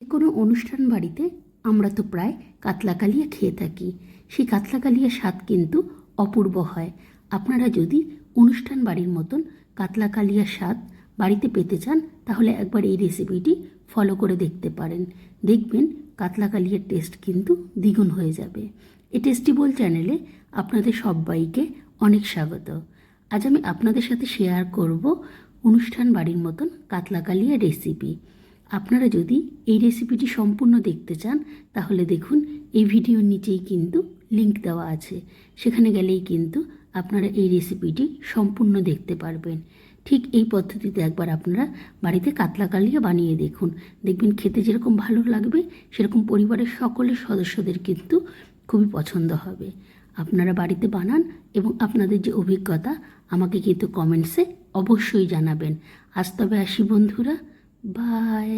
কোনো অনুষ্ঠান বাড়িতে আমরা তো প্রায় কাতলা কালিয়া খেয়ে থাকি। সেই কাতলা কালিয়ার স্বাদ কিন্তু অপূর্ব হয়। আপনারা যদি অনুষ্ঠান বাড়ির মতন কাতলা কালিয়ার স্বাদ বাড়িতে পেতে চান তাহলে একবার এই রেসিপিটি ফলো করে দেখতে পারেন। দেখবেন কাতলা কালিয়ার টেস্ট কিন্তু দ্বিগুণ হয়ে যাবে। এই টেস্টিবল চ্যানেলে আপনাদের সবাইকে অনেক স্বাগত। আজ আমি আপনাদের সাথে শেয়ার করব অনুষ্ঠান বাড়ির মতন কাতলা কালিয়া রেসিপি। আপনারা যদি এই রেসিপিটি সম্পূর্ণ দেখতে চান তাহলে দেখুন এই ভিডিওর নিচেই কিন্তু লিংক দেওয়া আছে, সেখানে গেলেই কিন্তু আপনারা এই রেসিপিটি সম্পূর্ণ দেখতে পারবেন। ঠিক এই পদ্ধতিতে একবার আপনারা বাড়িতে কাতলা কালিয়া বানিয়ে দেখুন, দেখবেন খেতে যেরকম ভালো লাগবে সেরকম পরিবারের সকলের সদস্যদের কিন্তু খুবই পছন্দ হবে। আপনারা বাড়িতে বানান এবং আপনাদের যে অভিজ্ঞতা আমাকে কিন্তু কমেন্টসে অবশ্যই জানাবেন। আজ তবে আসি বন্ধুরা, বাই।